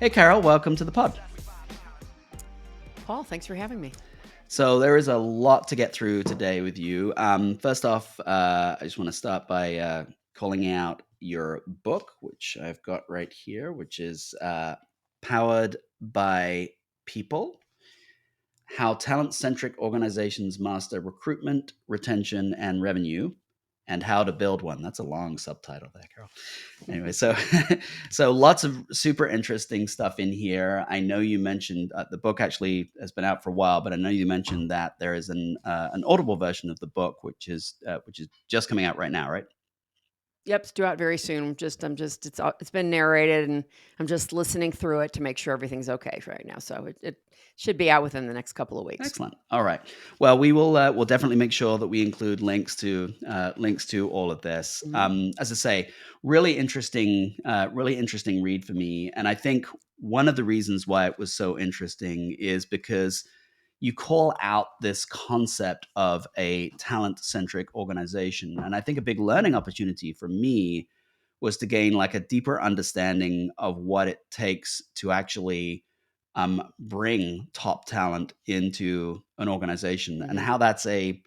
Hey, Carol, welcome to the pod. Paul, thanks for having me. So there is a lot to get through today with you. First off, I just want to start by calling out your book, which I've got right here, which is Powered by People: How Talent-Centric Organizations Master Recruitment, Retention, and Revenue, and How to Build One. That's a long subtitle there, Carol. Anyway, so so lots of super interesting stuff in here. I know you mentioned the book actually has been out for a while, but I know you mentioned that there is an Audible version of the book, which is just coming out right now, right? Yep, it's due out very soon. It's been narrated, and I'm just listening through it to make sure everything's okay right now. So it should be out within the next couple of weeks. Excellent. All right. Well, we'll definitely make sure that we include links to all of this. Mhm. As I say, really interesting read for me. And I think one of the reasons why it was so interesting is because you call out this concept of a talent-centric organization. And I think a big learning opportunity for me was to gain like a deeper understanding of what it takes to actually bring top talent into an organization, and Mhm. how that's a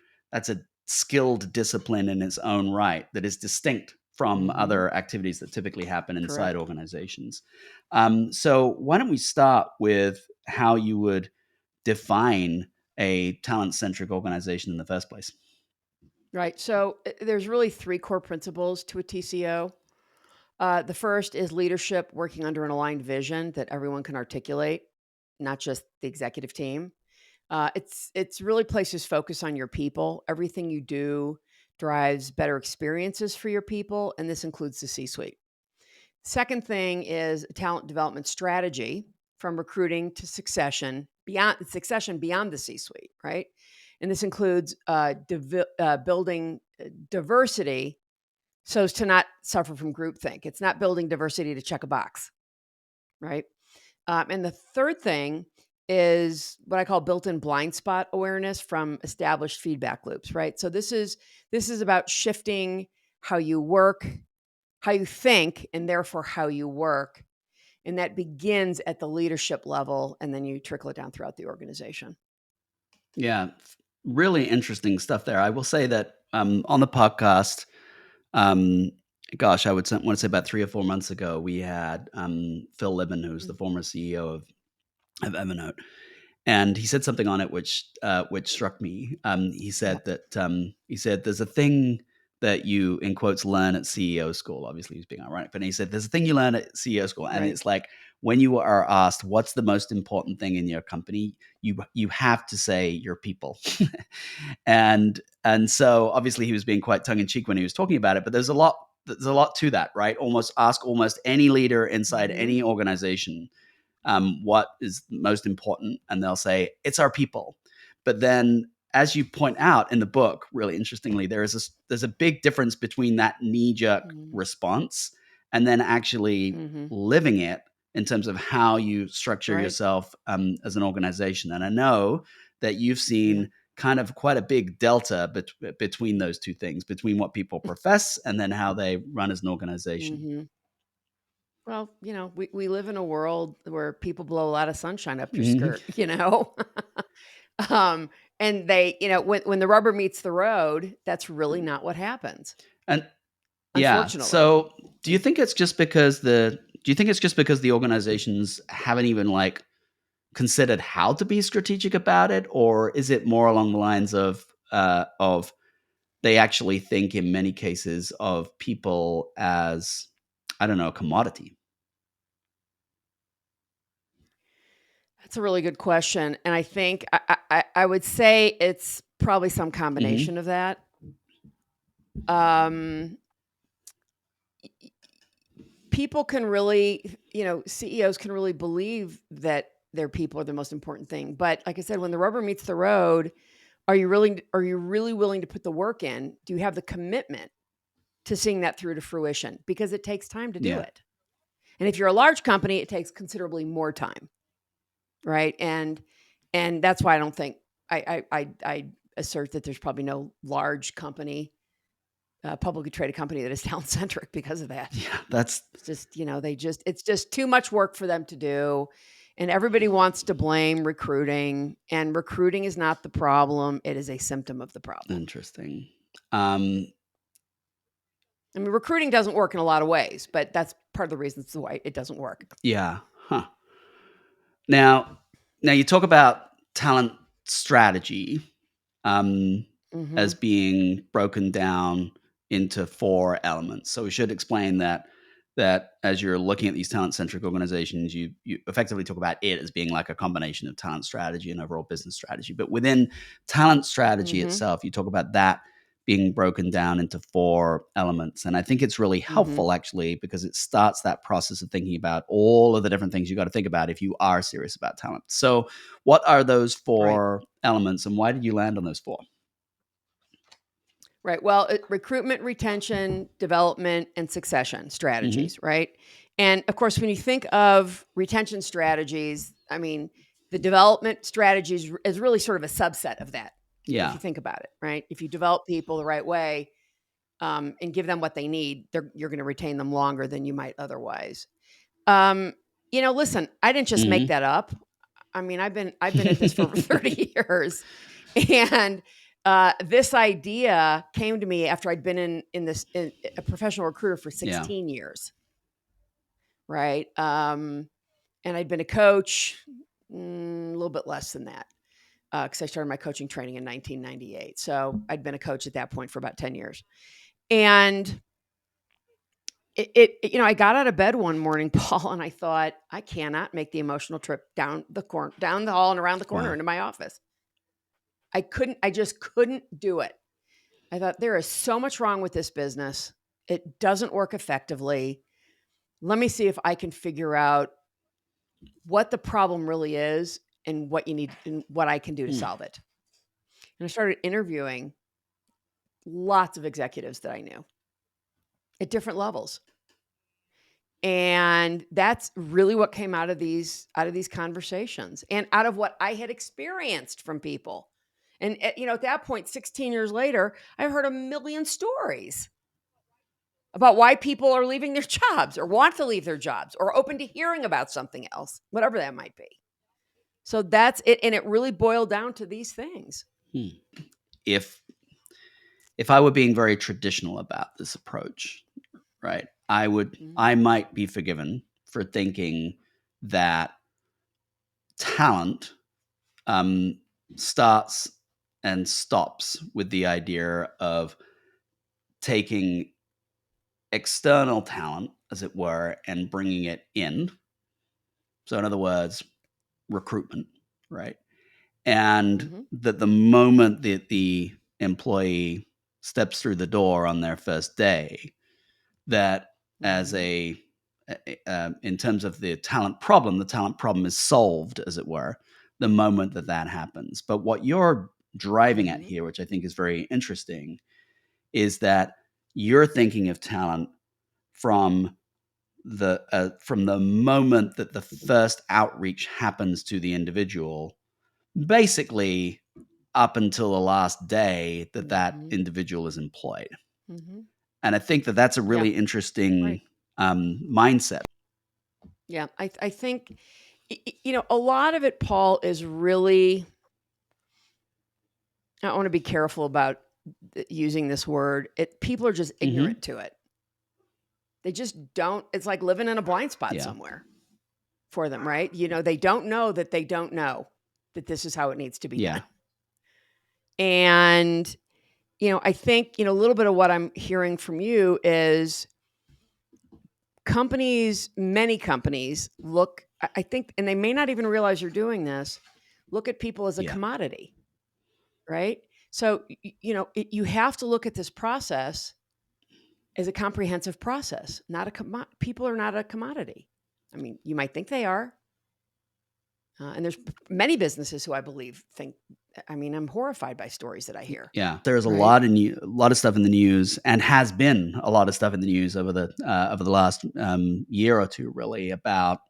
skilled discipline in its own right that is distinct from Mhm. other activities that typically happen inside Correct. organizations. So why don't we start with how you would define a talent-centric organization in the first place? Right. So there's really three core principles to a TCO. The first is leadership working under an aligned vision that everyone can articulate, not just the executive team. It's really places focus on your people. Everything you do drives better experiences for your people, and this includes the C-suite. Second thing is talent development strategy from recruiting to succession beyond the C-suite, right? And this includes building diversity so as to not suffer from groupthink. It's not building diversity to check a box, right? And the third thing is what I call built-in blind spot awareness from established feedback loops, right? So this is about shifting how you work, how you think, and therefore how you work. And that begins at the leadership level, and then you trickle it down throughout the organization. Yeah, really interesting stuff there. I will say that on the podcast, um, gosh, I would want to say about 3 or 4 months ago, we had Phil Libben, who's the Mm. former CEO of Evernote, and he said something on it which struck me. Yeah. He said there's a thing that you, in quotes, learn at CEO school. Obviously, he was being ironic, but he said there's a thing you learn at CEO school, and Right. it's like when you are asked what's the most important thing in your company, you have to say your people. And so obviously he was being quite tongue in cheek when he was talking about it, but there's a lot to that, right? Almost any leader inside Hmm. any organization what is most important, and they'll say it's our people. But then, as you point out in the book, really interestingly, there's a big difference between that knee jerk Hmm. response and then actually Hmm. living it in terms of how you structure Right. yourself as an organization. And I know that you've Yeah. seen kind of quite a big delta between those two things, between what people profess and then how they run as an organization. Hmm. Well, we live in a world where people blow a lot of sunshine up your Mhm. skirt, um, and when the rubber meets the road, that's really not what happens, And yeah. unfortunately. So, do you think it's just because the organizations haven't even like considered how to be strategic about it, or is it more along the lines of they actually think in many cases of people as, I don't know, a commodity? That's a really good question, and I think I would say it's probably some Hmm. combination of that. Um, People can really, CEOs can really believe that their people are the most important thing, but like I said, when the rubber meets the road, are you really willing to put the work in? Do you have the commitment to seeing that through to fruition? Because it takes time to do Yeah. it. And if you're a large company, it takes considerably more time, right? And that's why I don't think I assert that there's probably no large company publicly traded company that is talent-centric because of that. Yeah, that's It's just, it's just too much work for them to do. And everybody wants to blame recruiting, and recruiting is not the problem. It is a symptom of the problem. interesting. I mean, recruiting doesn't work in a lot of ways, but that's part of the reasons why it doesn't work. Yeah. Huh. Now, you talk about talent strategy as Mhm. being broken down into 4 elements. So we should explain that as you're looking at these talent-centric organizations, you effectively talk about it as being like a combination of talent strategy and overall business strategy. But within talent strategy Mhm. itself, you talk about that being broken down into 4 elements. And I think it's really Mhm. helpful actually because it starts that process of thinking about all of the different things you got to think about if you are serious about talent. So, what are those Right. 4 elements and why did you land on those 4? Right. Well, recruitment, retention, development, and succession Mhm. strategies, right? And of course, when you think of retention strategies, I mean, the development strategies is really sort of a subset of that, if Yeah. you think about it, right? If you develop people the right way, and give them what they need, you're going to retain them longer than you might otherwise. Um, listen, I didn't just make Mhm. that up. I mean, I've been at this for over 30 years. And this idea came to me after I'd been in a professional recruiter for Yeah. 16 years, right? And I'd been a coach a little bit less than that because I started my coaching training in 1998. So I'd been a coach at that point for about 10 years. And I got out of bed one morning, Paul, and I thought, I cannot make the emotional trip down the hall and around the corner Wow. into my office. I just couldn't do it. I thought there is so much wrong with this business. It doesn't work effectively. Let me see if I can figure out what the problem really is and what you need and what I can do to Hmm. solve it. And I started interviewing lots of executives that I knew at different levels. And that's really what came out of these conversations and out of what I had experienced from people. And at that point, 16 years later, I've heard a million stories about why people are leaving their jobs or want to leave their jobs or open to hearing about something else, whatever that might be. So that's it. And it really boiled down to these things. Hmm. If I were being very traditional about this approach, right, Mhm. I might be forgiven for thinking that talent um, starts and stops with the idea of taking external talent, as it were, and bringing it in. So, in other words, recruitment, right? And Mhm. that the moment that the employee steps through the door on their first day, that as Mhm. in terms of the talent problem is solved, as it were, the moment that that happens. But what you're driving at Mhm. here, which I think is very interesting, is that you're thinking of talent from from the moment that the first outreach happens to the individual, basically up until the last day that that Mhm. individual is employed. Mhm. And I think that that's a Yeah. really Right. interesting mindset. Yeah. I think a lot of it, Paul, is really. I want to be careful about using this word. People are just Hmm. ignorant to it. They just don't. It's like living in a blind spot Yeah, somewhere for them, right? They don't know that they don't know that this is how it needs to be yeah, done. And, I think, a little bit of what I'm hearing from you is many companies look, I think, and they may not even realize you're doing this, look at people as a yeah, commodity, right? So, you have to look at this process as a comprehensive process, not people are not a commodity. I mean, you might think they are. And there's many businesses who I believe think. I mean, I'm horrified by stories that I hear. yeah. There's Right. a lot of stuff in the news, and has been a lot of stuff in the news over the last year or two, really, about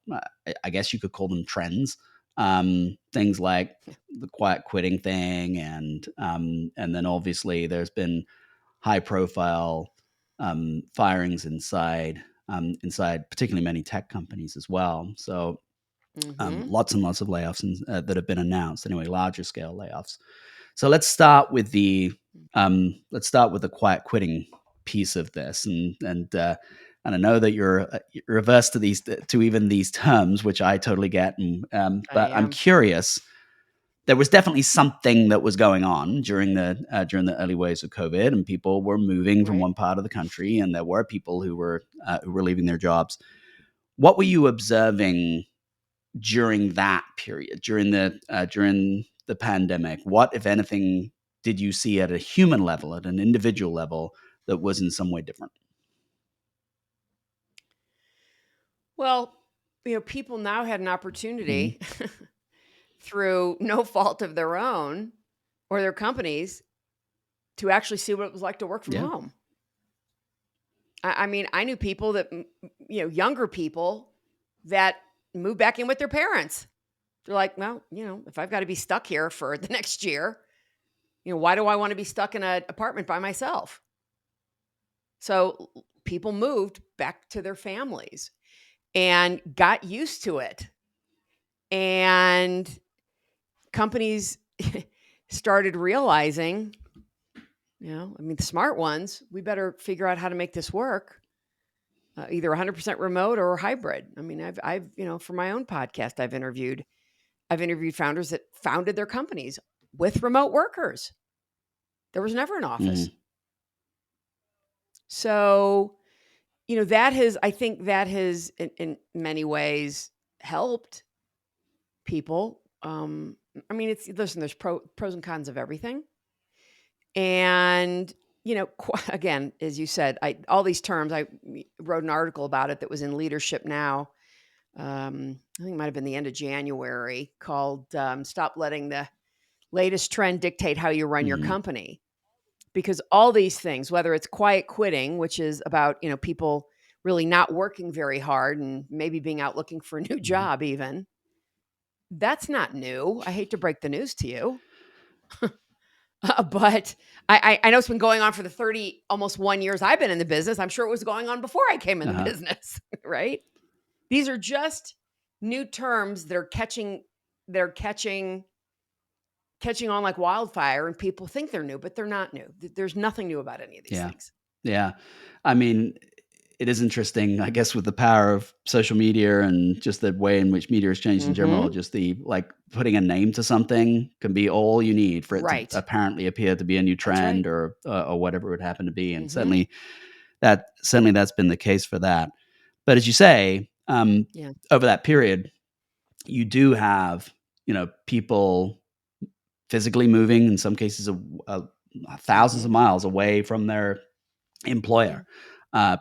I guess you could call them trends. Things like the quiet quitting thing, and then obviously there's been high profile firings inside particularly many tech companies as well. So Mhm. lots and lots of layoffs that have been announced anyway, larger scale layoffs. So let's start with the quiet quitting piece of this, and I know that you're averse to even these terms, which I totally get, I but I'm am. curious. There was definitely something that was going on during the early waves of COVID, and people were moving from Right. one part of the country, and there were people who were leaving their jobs. What were you observing during that period, during the pandemic? What, if anything, did you see at a human level, at an individual level, that was in some way different? Well, people now had an Mhm. opportunity through no fault of their own or their companies to actually see what it was like to work from Yeah. home. I mean, I knew people that, younger people that moved back in with their parents. They're like, well, if I've got to be stuck here for the next year, why do I want to be stuck in an apartment by myself? So people moved back to their families and got used to it. And companies started realizing, I mean, the smart ones, we better figure out how to make this work, either 100% remote or hybrid. I mean, for my own podcast, I've interviewed founders that founded their companies with remote workers. There was never an office. Mhm. So, I think that has in many ways helped people. I mean, listen, there's pros and cons of everything. And, again, as you said, all these terms, I wrote an article about it that was in Leadership Now. I think it might have been the end of January, called Stop Letting the Latest Trend Dictate How You Run Your Mhm. Company. Because all these things, whether it's quiet quitting, which is about, people really not working very hard and maybe being out looking for a new Mhm. job, even, that's not new. I hate to break the news to you. But I know it's been going on for the 30, almost 1 years I've been in the business. I'm sure it was going on before I came in the Uh-huh. business, right? These are just new terms that are catching on like wildfire, and people think they're new, but they're not new. There's nothing new about any of these Yeah. things. Yeah. I mean, it is interesting, I guess, with the power of social media and just the way in which media has changed in general, Mhm. just putting a name to something can be all you need for it to Right. apparently appear to be a new That's right. trend or whatever it would happen to be. And Mhm. certainly that's been the case for that. But as you say, Yeah. over that period, you do have, people physically moving in some cases thousands of Mhm. miles away from their Yeah. employer.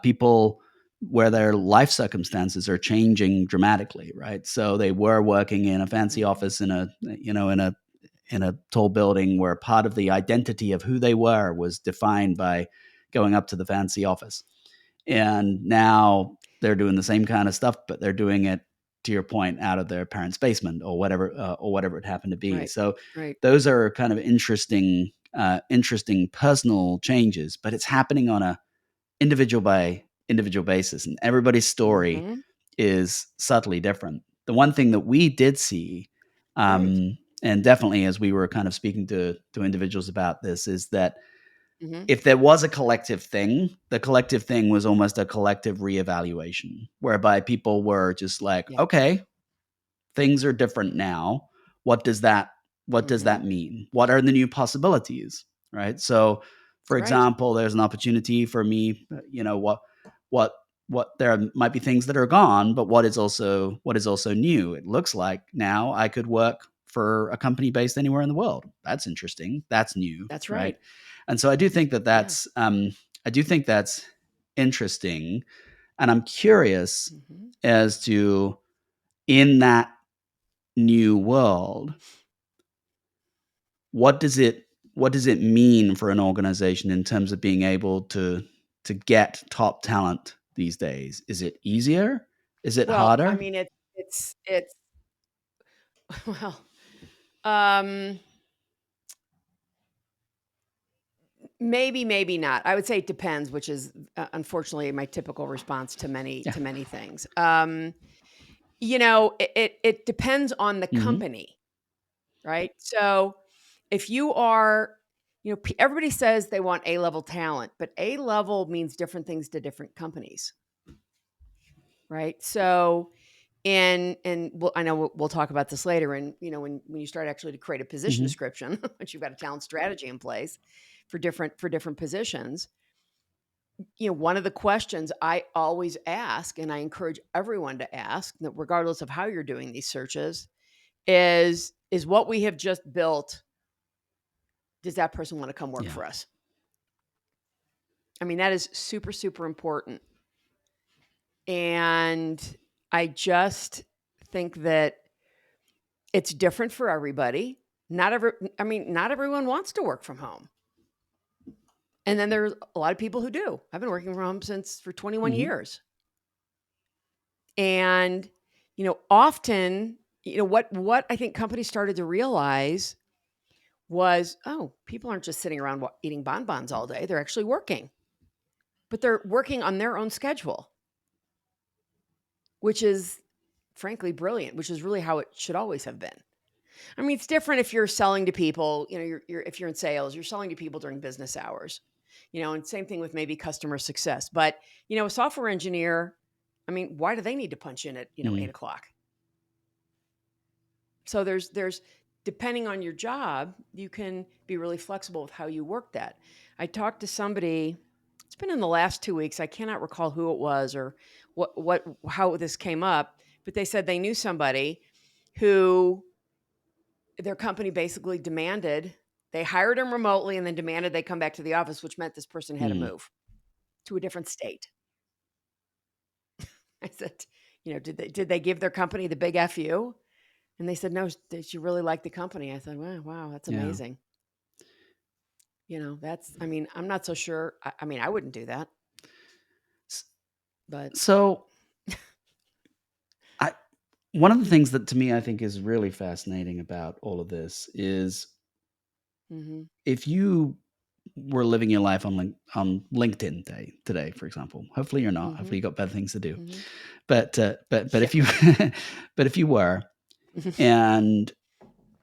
People where their life circumstances are changing dramatically, right? So they were working in a fancy Mhm. office in a tall building where part of the identity of who they were was defined by going up to the fancy office. And now they're doing the same kind of stuff, but they're doing it, to your point, out of their parents' basement or whatever it happened to be. Right. So Right. those are kind of interesting personal changes, but it's happening on a individual by individual basis, and everybody's story Mhm. is subtly different. The one thing that we did see, Right. and definitely as we were kind of speaking to individuals about this, is that Mhm. if there was a collective thing, the collective thing was almost a collective reevaluation, whereby people were just like, Yeah. okay, things are different now. What does that what does Mhm. that mean? What are the new possibilities? Right. So, for Right. example, there's an opportunity for me. What there might be things that are gone, but what is also new. It looks like now I could work for a company based anywhere in the world. That's interesting. That's new, That's right? right. And so I do think that Yeah. that's interesting, and I'm curious Mhm. as to, in that new world, what does it what does it mean for an organization in terms of being able to get top talent these days? Is it easier? Is it Well, I harder? mean, it's well, um, Maybe, maybe not. I would say it depends, which is unfortunately my typical response to Yeah. many things. It depends on the Mhm. company, right? So if you are, everybody says they want A-level talent, but A-level means different things to different companies, right? So and I know we'll talk about this later. And when you start actually to create a position Mhm. description, once you've got a talent strategy in place for different positions, one of the questions I always ask, and I encourage everyone to ask, that regardless of how you're doing these searches, is what we have just built. Does that person want to come work Yeah. for us? I mean, that is super, super important. And I just think that it's different for everybody. Not everyone wants to work from home. And then there's a lot of people who do. I've been working from home for 21 Mhm. years. And, often, what I think companies started to realize was, oh, people aren't just sitting around eating bonbons all day. They're actually working, but they're working on their own schedule, which is frankly brilliant, which is really how it should always have been. I mean, it's different if you're selling to people, if you're in sales, you're selling to people during business hours, and same thing with maybe customer success. But, a software engineer, I mean, why do they need to punch in at, Mhm. 8 o'clock? So there's depending on your job, you can be really flexible with how you work that. I talked to somebody, it's been in the last 2 weeks. I cannot recall who it was or how this came up, but they said they knew somebody who their company basically demanded they hired him remotely and then demanded they come back to the office, which meant this person had to Mhm. move to a different state. I said, did they give their company the big FU? And they said, no, she really liked the company. I said, wow, that's Yeah. amazing. I'm not so sure. I wouldn't do that, S but so, I one of the things that to me I think is really fascinating about all of this is mhm, if you were living your life on LinkedIn today, for example, hopefully you're not, hopefully mhm, you got better things to do. mhm. But Yeah. if you but if you were, and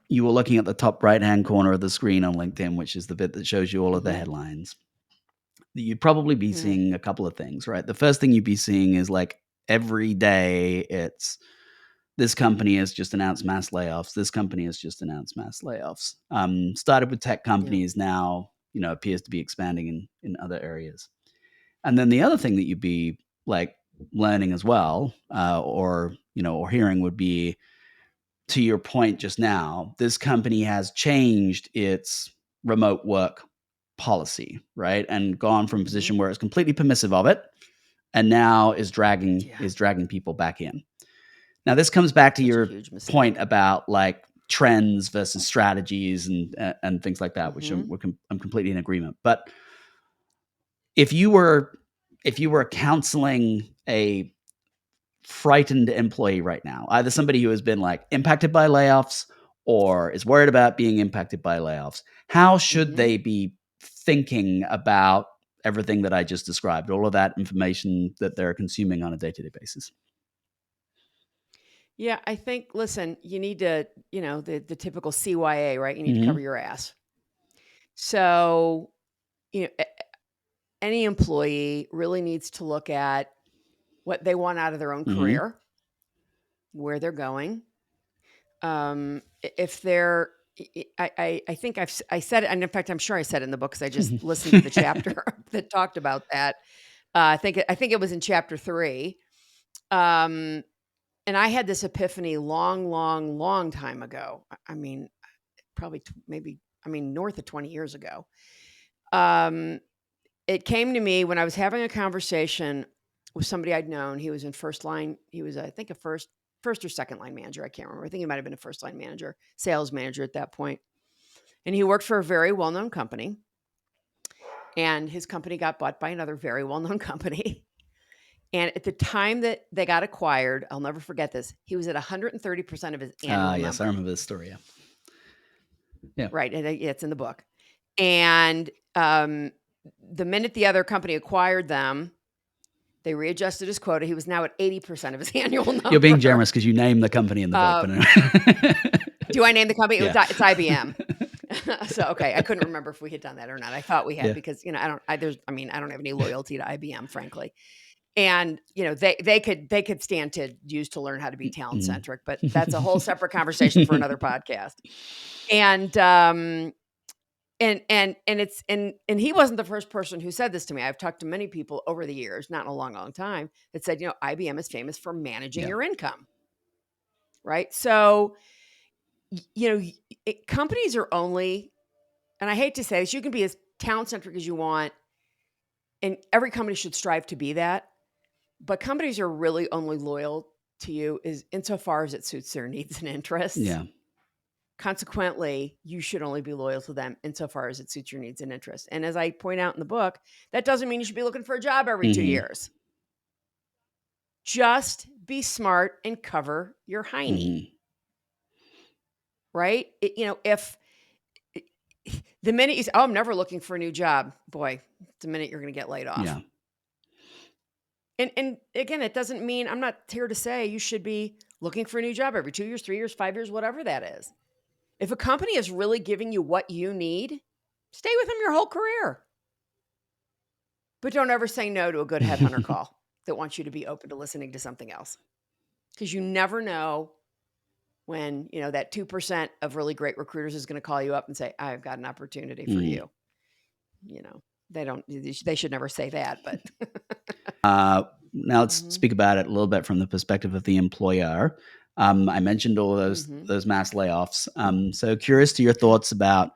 you were looking at the top right-hand corner of the screen on LinkedIn, which is the bit that shows you all of the Mhm, headlines, you'd probably be mhm, seeing a couple of things, right? The first thing you'd be seeing is, like, every day it's, "This company has just announced mass layoffs. This company has just announced mass layoffs." Started with tech yeah. companies, now, appears to be expanding in other areas. And then the other thing that you'd be, like, learning as well, or hearing would be, to your point just now, this company has changed its remote work policy, right? And gone from a Mhm. position where it's completely permissive of it, and now is dragging Yeah. is dragging people back in. Now, this comes back to Such a your huge point mistake. about, like, trends versus strategies and things like that, which Mhm, I'm completely in agreement. But if you were counseling a frightened employee right now, either somebody who has been, like, impacted by layoffs or is worried about being impacted by layoffs, how should mhm. they be thinking about everything that I just described, all of that information that they're consuming on a day-to-day basis? Yeah, I think, listen, you need to, the typical CYA, right? You need to cover Mhm. your ass. So, any employee really needs to look at what they want out of their own Mhm. career, where they're going. If they're, I think I said it, and in fact, I'm sure I said it in the book because I just listened to the chapter that talked about that. I think it was in chapter 3. Um, and I had this epiphany long, long, long time ago. I mean, probably maybe, north of 20 years ago. Um, it came to me when I was having a conversation with somebody I'd known. He was in first line. He was, I think, a first or second line manager. I can't remember. I think he might have been a first line manager, sales manager at that point. And he worked for a very well known company. And his company got bought by another very well known company. And at the time that they got acquired, I'll never forget this. He was at 130% of his Ah, annual yes, I number. remember this story, yeah. Yeah. Right. And it's in the book. And Um, the minute the other company acquired them, they readjusted his quota. He was now at 80% of his annual number. You're being generous because you name the company in the book. Do I name the company? Yeah. It's IBM. So, okay, I couldn't remember if we had done that or not. I thought we had Yeah. because, I don't have any loyalty to IBM, frankly. And, they could stand to use to learn how to be talent-centric, but that's a whole separate conversation for another podcast. And, and he wasn't the first person who said this to me. I've talked to many people over the years, not in a long, long time, that said, IBM is famous for managing Yeah. your income. Right? So, companies are only, and I hate to say this, you can be as talent-centric as you want, and every company should strive to be that. But companies are really only loyal to you is insofar as it suits their needs and interests. Yeah. Consequently, you should only be loyal to them insofar as it suits your needs and interests. And as I point out in the book, that doesn't mean you should be looking for a job every 2 years. Just be smart and cover your hiney. Right? If the minute you say, I'm never looking for a new job, boy, the minute you're going to get laid off. Yeah. And again, it doesn't mean, I'm not here to say you should be looking for a new job every 2 years, 3 years, 5 years, whatever that is. If a company is really giving you what you need, stay with them your whole career. But don't ever say no to a good headhunter call that wants you to be open to listening to something else. Because you never know when, that 2% of really great recruiters is going to call you up and say, I've got an opportunity for you. They should never say that, but. Now let's speak about it a little bit from the perspective of the employer. I mentioned all those mass layoffs. So curious to your thoughts about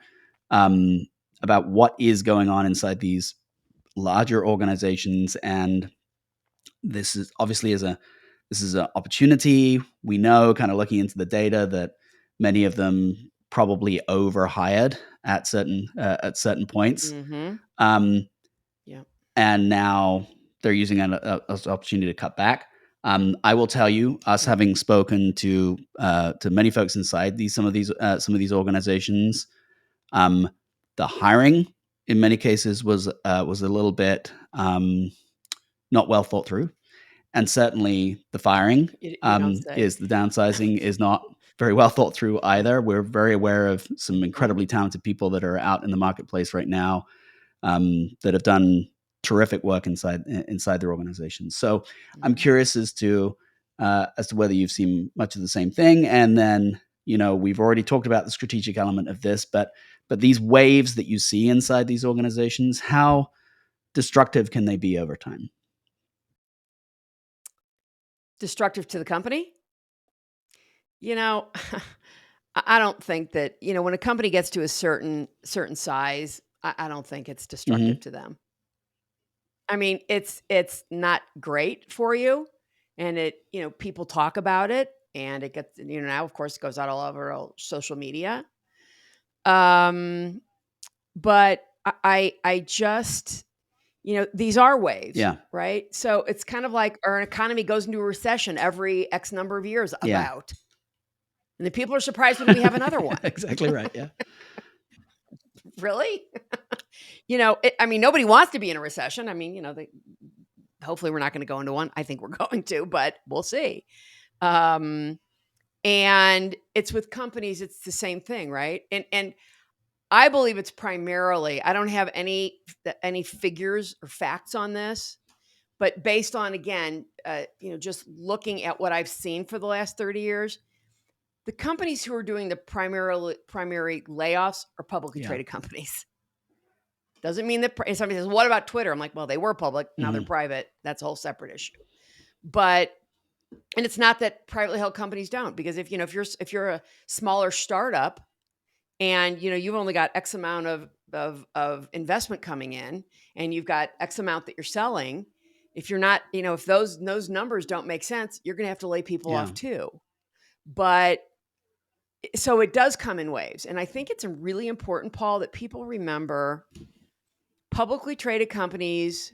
what is going on inside these larger organizations, and this is obviously an opportunity. We know, kind of looking into the data, that many of them probably overhired at certain points. Yeah. And now they're using an opportunity to cut back. I will tell you, us having spoken to many folks inside some of these organizations, the hiring in many cases was a little bit not well thought through, and certainly the firing is the downsizing is not very well thought through either. We're very aware of some incredibly talented people that are out in the marketplace right now that have done terrific work inside their organizations. So I'm curious as to whether you've seen much of the same thing. And then, we've already talked about the strategic element of this, but these waves that you see inside these organizations, how destructive can they be over time? Destructive to the company? I don't think that, when a company gets to a certain size, I don't think it's destructive to them. I mean, it's not great for you, and people talk about it, and it gets, now of course it goes out all over social media. But I just, these are waves, right? So it's kind of like our economy goes into a recession every X number of years about. And the people are surprised when we have another one. Exactly right. Yeah. Really? Nobody wants to be in a recession. Hopefully we're not going to go into one. I think we're going to, but we'll see. And it's with companies, it's the same thing, right? And I believe it's primarily, I don't have any figures or facts on this, but based on, again, just looking at what I've seen for the last 30 years, the companies who are doing the primary layoffs are publicly traded companies. Doesn't mean that somebody says, what about Twitter? I'm like, well, they were public. Now they're private. That's a whole separate issue. And it's not that privately held companies don't, because if you're a smaller startup and, you've only got X amount of investment coming in and you've got X amount that you're selling, if you're not, if those numbers don't make sense, you're going to have to lay people off too. But so it does come in waves. And I think it's really important, Paul, that people remember publicly traded companies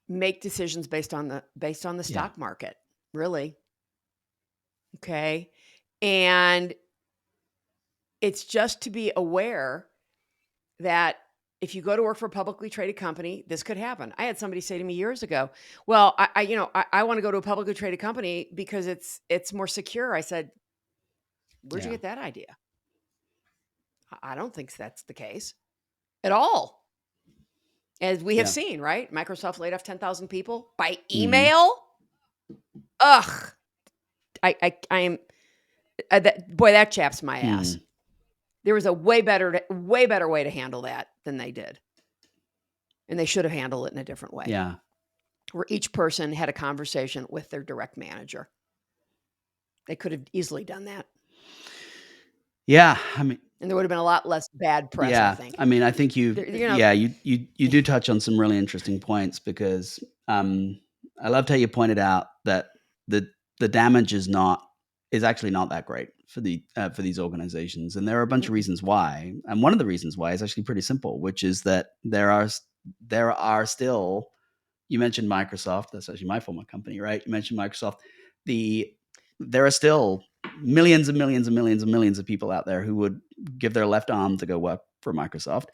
make decisions based on the stock market, really. Okay. And it's just to be aware that if you go to work for a publicly traded company, this could happen. I had somebody say to me years ago, "Well, I want to go to a publicly traded company because it's more secure." I said, "Where'd you Yeah. get that idea?" I don't think that's the case at all. As we have Yeah. seen, right? Microsoft laid off 10,000 people by Mhm. email. Ugh. I am that boy, that chaps my ass. Mm. There was a way better way to handle that than they did, and they should have handled it in a different way, Yeah. where each person had a conversation with their direct manager. They could have easily done that, Yeah. I mean, and there would have been a lot less bad press, I yeah. think. I mean, I think There you know yeah, you do touch on some really interesting points because I loved how you pointed out that the the damage is actually not that great for these organizations, and there are a bunch of mm-mm, reasons why. And one of the reasons why is actually pretty simple, which is that there are still, you mentioned Microsoft. That's actually my former company, right? You mentioned Microsoft. The There are still millions and millions and millions and millions of people out there who would give their left arm to go work for Microsoft,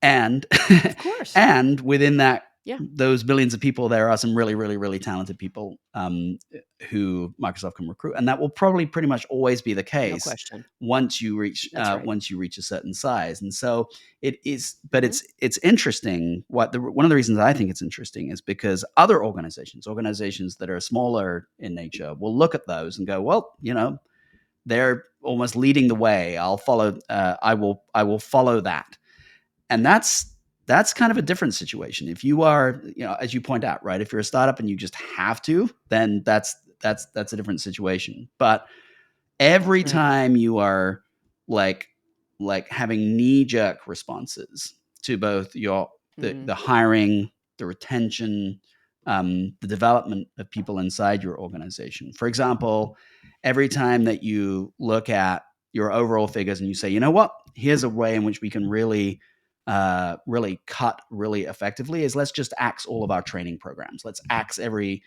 and of course. and within that Yeah, those billions of people, there are some really, really, really talented people who Microsoft can recruit, and that will probably pretty much always be the no case question. uh, That's right. once you reach a certain size. And so it is, but Mhm, it's interesting. One of the reasons I think it's interesting is because other organizations that are smaller in nature, will look at those and go, well, they're almost leading the way. I'll follow. I will follow that, and that's kind of a different situation. If you are, as you point out, right, if you're a startup and you just have to, then that's a different situation. But every right. time you are like having knee jerk responses to both Mhm, the hiring, the retention, the development of people inside your organization. For example, every time that you look at your overall figures and you say, you know what, here's a way in which we can really cut really effectively, is let's just axe all of our training programs. Let's axe every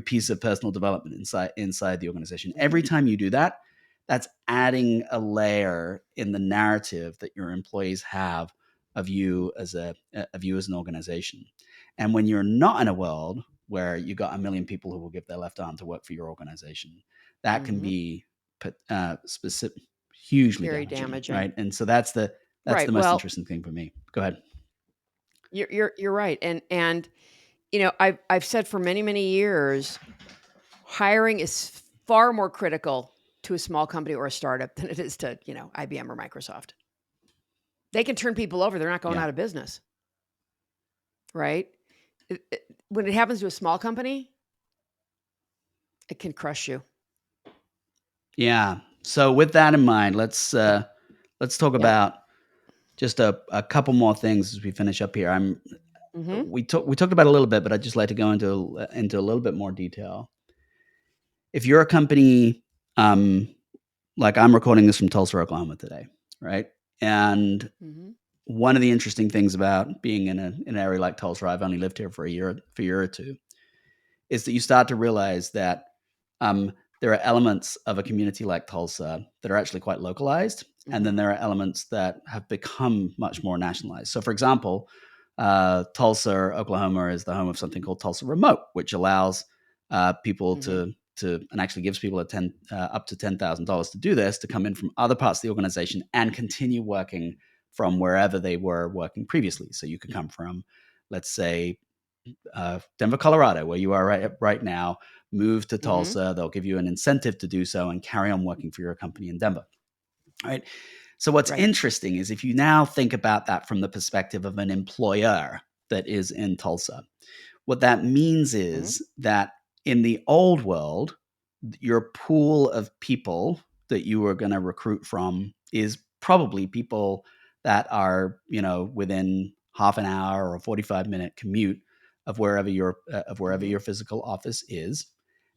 piece of personal development inside the organization. Every mhm, time you do that, that's adding a layer in the narrative that your employees have of you as an organization. And when you're not in a world where you got a million people who will give their left arm to work for your organization, that can mhm. be specific, hugely Very damaging, damaging. right? And so that's the Right, most well, interesting thing for me. Go ahead. you're right, and I've said for many, many years, hiring is far more critical to a small company or a startup than it is to, IBM or Microsoft. They can turn people over, they're not going Yeah. out of business, right? When it happens to a small company, it can crush you. Yeah. So with that in mind, let's talk Yep. about just a couple more things as we finish up here. Mhm. We talked about it a little bit, but I'd just like to go into a little bit more detail. If you're a company, um, like I'm recording this from Tulsa, Oklahoma today, right? And Mhm. one of the interesting things about being in an area like Tulsa, I've only lived here for a year or two, is that you start to realize that um, there are elements of a community like Tulsa that are actually quite localized, and then Mhm. there are elements that have become much more nationalized. So, for example, Tulsa, Oklahoma, is the home of something called Tulsa Remote, which allows people Mhm. and actually gives people up to $10,000 to do this, to come in from other parts of the organization and continue working from wherever they were working previously. So you could come from, let's say, Denver, Colorado, where you are right now, move to Mhm. Tulsa. They'll give you an incentive to do so and carry on working for your company in Denver. Right. So what's Right. interesting is if you now think about that from the perspective of an employer that is in Tulsa, what that means Mhm. is that in the old world, your pool of people that you are going to recruit from is probably people that are, within half an hour or a 45-minute commute of wherever Mhm. your physical office is.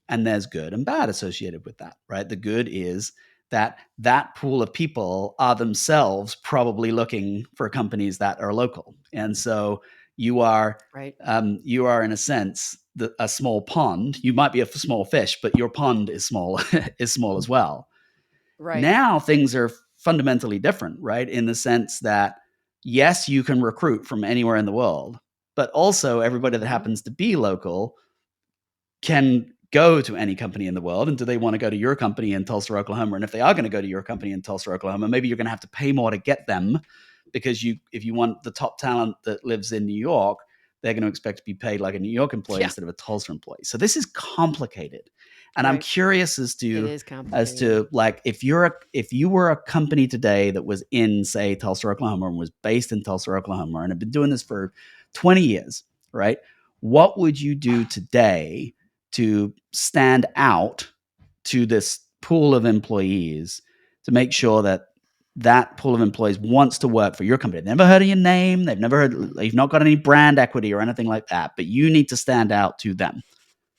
And there's good and bad associated with that, right? The good is that pool of people are themselves probably looking for companies that are local. And so you are Right. you are in a sense a small pond. You might be a small fish, but your pond is small is small as well. Right. Now things are fundamentally different, right? In the sense that yes, you can recruit from anywhere in the world, but also everybody that Mhm. happens to be local can go to any company in the world. And do they want to go to your company in Tulsa, Oklahoma? And if they are going to go to your company in Tulsa, Oklahoma, maybe you're going to have to pay more to get them, because if you want the top talent that lives in New York, they're going to expect to be paid like a New York employee Yeah, instead of a Tulsa employee. So this is complicated. And I'm right. curious It to is complicated. like, if you were a company today that was in, say, Tulsa, Oklahoma, and was based in Tulsa, Oklahoma, and have been doing this for 20 years, right? What would you do today to stand out to this pool of employees, to make sure that that pool of employees wants to work for your company? They've never heard of your name. Mhm. They've not got any brand equity or anything like that, but you need to stand out to them.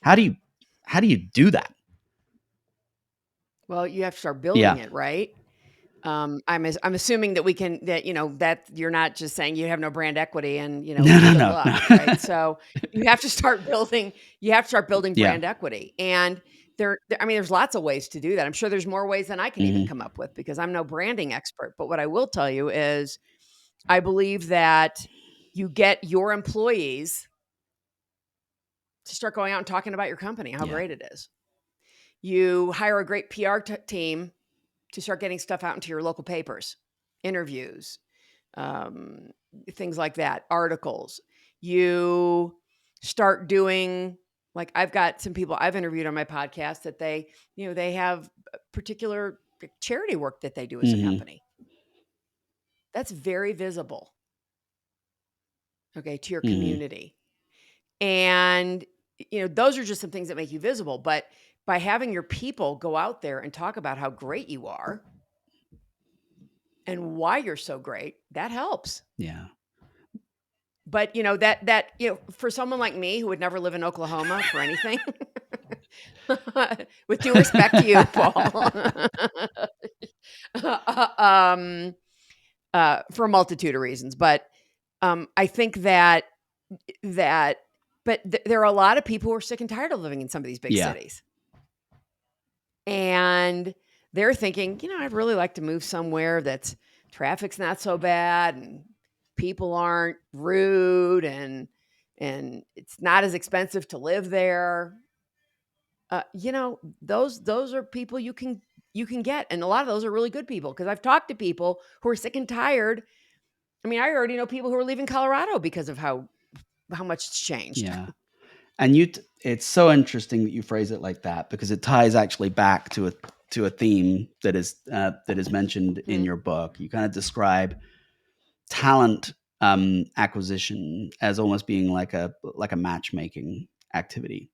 How do you, how do you do that? Well, you have to start building Yeah. it, right? I'm assuming that we can that, that you're not just saying you have no brand equity and, No, no, good no, luck, no. right? So, you have to start building Yeah. brand equity. And I mean, there's lots of ways to do that. I'm sure there's more ways than I can even Hmm. come up with because I'm no branding expert. But what I will tell you is I believe that you get your employees to start going out and talking about your company, how Yeah. great it is. You hire a great PR team to start getting stuff out into your local papers, interviews, um, things like that, articles. You start doing, like, I've got some people I've interviewed on my podcast that they have particular charity work that they do as a Hmm. company. That's very visible, okay, to your Hmm. community. And, those are just some things that make you visible. But by having your people go out there and talk about how great you are and why you're so great, that helps. Yeah. But, for someone like me who would never live in Oklahoma for anything, with due respect to you, Paul, um, for a multitude of reasons, but, I think that but there are a lot of people who are sick and tired of living in some of these big Yeah. cities, and they're thinking, "I'd really like to move somewhere that's traffic's not so bad and people aren't rude and it's not as expensive to live there." Those are people you can get, and a lot of those are really good people because I've talked to people who are sick and tired. I mean, I already know people who are leaving Colorado because of how much it's changed. Yeah. And it's so interesting that you phrase it like that, because it ties actually back to a theme that is mentioned in Mhm. your book. You kind of describe talent acquisition as almost being like a matchmaking activity.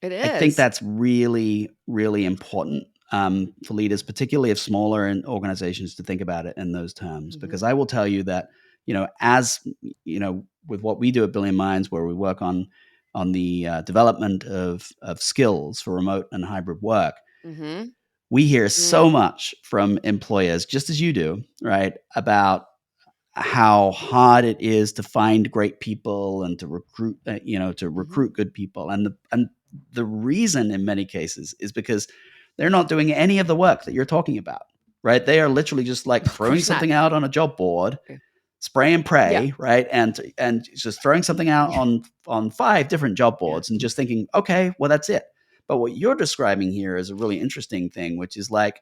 It I think is. that's really, really important for leaders, particularly of smaller organizations, to think about it in those terms. Because Mhm. I will tell you that, as with what we do at Billion Minds, where we work on the development of skills for remote and hybrid work, Mhm. we hear so Mm. much from employers, just as you do, right, about how hard it is to find great people and to recruit, to Mhm. recruit good people. And the reason in many cases is because they're not doing any of the work that you're talking about, right? They are literally just like Of throwing course not. something out on a job board, Yeah. spray and Yeah. pray, right? And just throwing something out Yeah. on five different job Yeah. boards and just thinking, okay, well, that's it. But what you're describing here is a really interesting thing, which is like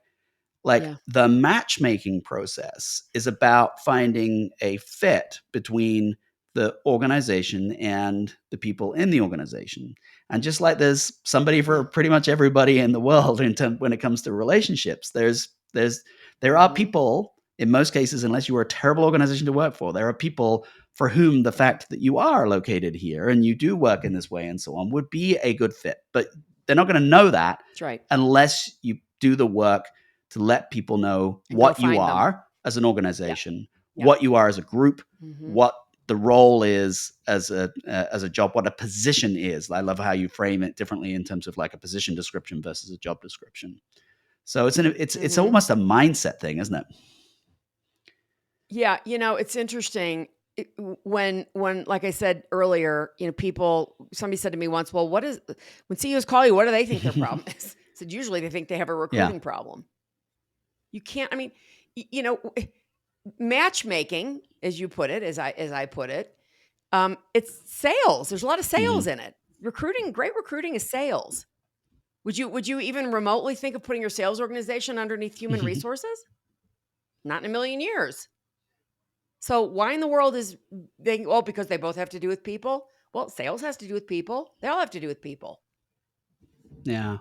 Yeah. the matchmaking process is about finding a fit between the organization and the people in the organization. And just like there's somebody for Yeah. pretty much everybody in the world when it comes to relationships, there are Mhm. people in most cases, unless you are a terrible organization to work for, there are people for whom the Mhm. fact that you are located here and you do work in this way and so on would be a good fit. But they're not going to know that That's right. unless you do the work to let people know And go what you find them. are as an Yeah. organization, Yeah. what you are as a group, Mhm. what the role is as a job, what a position is. I love how you frame it differently in terms of like a position description versus a job description. So it's Mhm. almost a mindset thing, isn't it? Yeah, it's interesting. When like I said earlier, somebody said to me once, "Well, what is when CEOs call you, what do they think their problem is?" I said, "Usually they think they have a Yeah. recruiting problem." You can't I mean, y matchmaking, as you put it, as I put it, it's sales. There's a lot of Hmm. sales in it. Great recruiting is sales. Would you even remotely think of putting your sales organization underneath human resources? Not in a million years. So why in the world is they well, because they both have to do with people? Well, sales has to do with people. They all have to do with people. Yeah.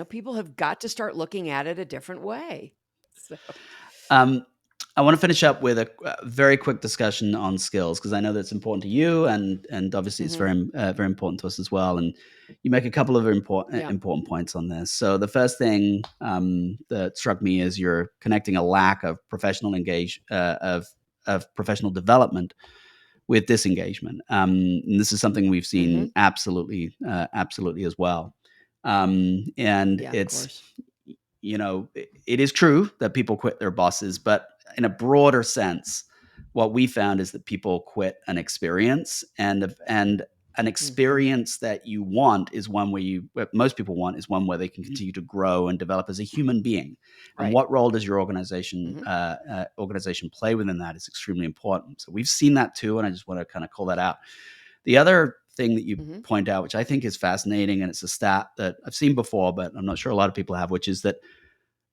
People have got to start looking at it a different way. So, Um, I want to finish up with a very quick discussion on skills because I know that's important to you, and obviously it's mhm, very important to us as well. And you make a couple of yeah. important points on this. So the first thing that struck me is you're connecting a lack of professional development with disengagement. And this is something we've Mhm. seen absolutely as well. And Yeah, of it's course. it is true that people quit their bosses, but in a broader sense, what we found is that people quit an experience, and an Mhm. experience that you want is one where what most people want is one where they can continue to grow and develop as a human being. And Right. what role does your Mhm. organization play within that is extremely important. So we've seen that too, and I just want to kind of call that out. The other thing that you Mhm. point out, which I think is fascinating, and it's a stat that I've seen before, but I'm not sure a lot of people have, which is that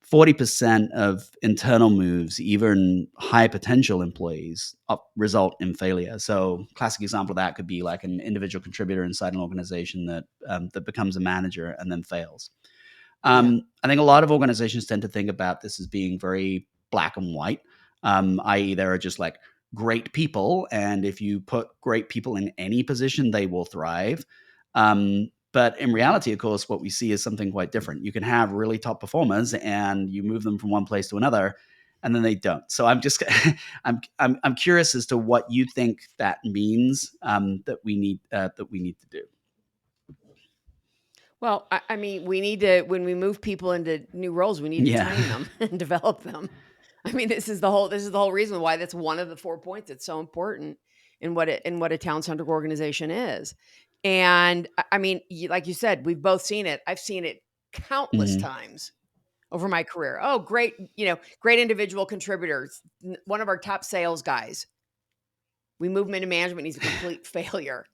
40% of internal moves, even high potential employees, result in failure. So, classic example of that could be like an individual contributor inside an organization that becomes a manager and then fails. Yeah. I think a lot of organizations tend to think about this as being very black and white, i.e., there are just like great people, and if you put great people in any position, they will thrive. But in Mhm. reality, of course, what we see is something quite different. You can have really top performers, and you move them from one place to another, and then they don't. So I'm just I'm curious as to what you think that means, that we need to do. Well, I mean, we need to when we move people into new roles, we need to Yeah, train them and develop them. I mean, this is the whole reason why that's one of the 4 points. It's so important in what a talent-centric organization is. And I mean, like you said, we've both seen it. I've seen it countless Mhm. times over my career. Oh, great individual contributors. One of our top sales guys, we move him into management. He's a complete failure.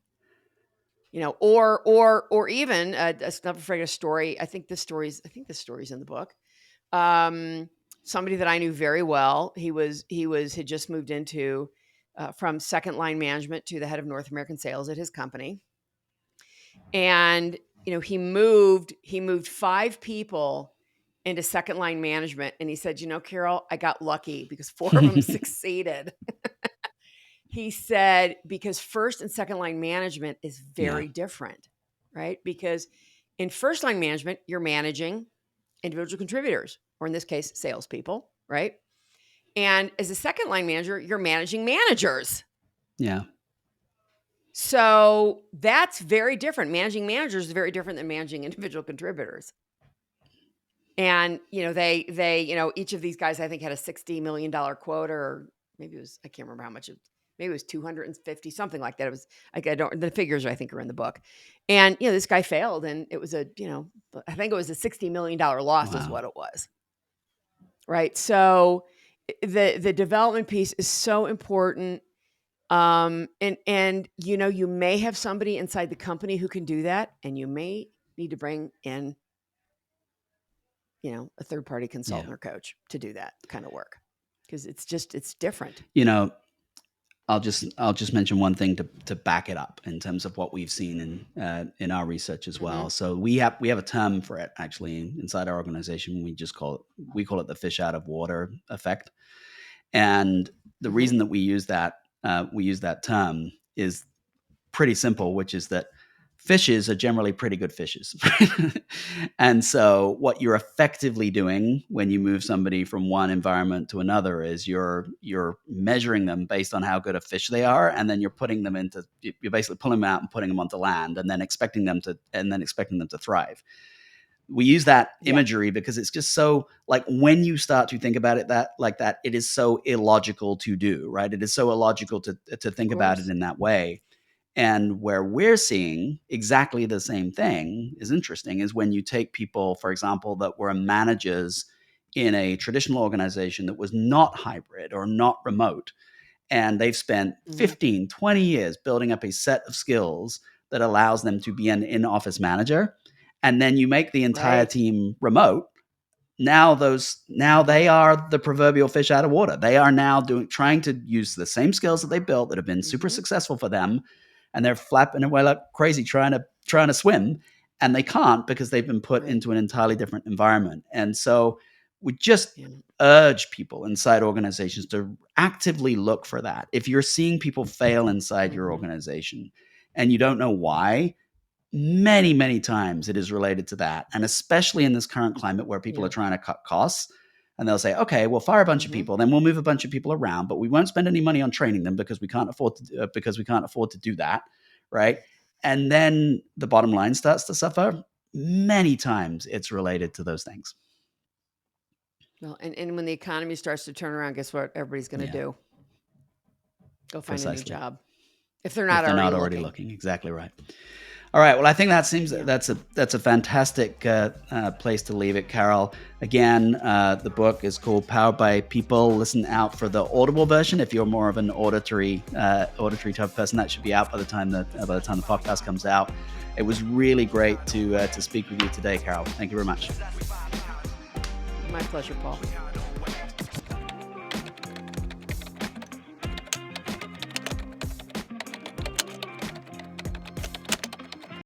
Or even let's not afraid a story. I think this story's in the book. Um, Somebody that I knew very well. Had just moved into from second line management to the head of North American sales at his company, and he moved 5 people into second line management, and he said, Carol, I got lucky because 4 of them succeeded. He said, because first and second line management is Yeah, very different, right? Because in first line management, you're managing individual contributors, or in this case, salespeople, right? And as a second line manager, you're managing managers. yeah. So that's very different. Managing managers is very different than managing individual contributors. And each of these guys I think had a $60 million quota, or maybe it was I can't remember how much. Maybe it was 250, something like that. It was like I don't the figures I think are in the book. And this guy failed, and it was I think it was a $60 million loss is Wow. what it was. Right. So the development piece is so important. And you may have somebody inside the company who can do that, and you may need to bring in a third party Yeah. consultant or coach to do that kind of work, because it's different. You know, I'll just mention one thing to back it up in terms of what we've seen in our research as Hmm. well. So we have a term for it actually inside our organization. We call it the fish out of water effect. And the Hmm. reason that we use that term is pretty simple, which is that fishes are generally pretty good fishes. And so what you're effectively doing when you move somebody from one environment to another is you're measuring them based on how good a fish they are, and then you're basically pulling them out and putting them onto land, and then expecting them to thrive. We use that Yeah, imagery because it's just so, like, when you start to think about it that like that, it is so illogical to do, right? It is so illogical to of think about it course. in that way. And where we're seeing exactly the same thing is interesting is when you take people, for example, that were managers in a traditional organization that was not hybrid or not remote. And they've spent Mhm. 15, 20 years building up a set of skills that allows them to be an in-office manager. And then you make the entire Right. team remote. Now they are the proverbial fish out of water. They are now trying to use the same skills that they built that have been super Mhm. successful for them, and they're flapping away like crazy trying to swim, and they can't because they've been put Right. into an entirely different environment. And so we just Yeah. urge people inside organizations to actively look for that. If you're seeing people fail inside your Mhm. organization and you don't know why, many, many times it is related to that. And especially in this current climate where people are Yeah. trying to cut costs, and they'll say, okay, we'll fire a bunch of Mhm. people, then we'll move a bunch of people around, but we won't spend any money on training them because we can't afford to do that, right? And then the bottom line starts to suffer. Many times it's related to those things. Well, and when the economy starts to turn around, guess what everybody's gonna Yeah, do? Go find a new precisely. job, if they're If not they're already not already looking. looking, exactly right. All right. Well, I think Yeah. that's a fantastic place to leave it, Carol. Again, the book is called "Powered by People." Listen out for the Audible version if you're more of an auditory type of person. That should be out by the time the podcast comes out. It was really great to speak with you today, Carol. Thank you very much. My pleasure, Paul.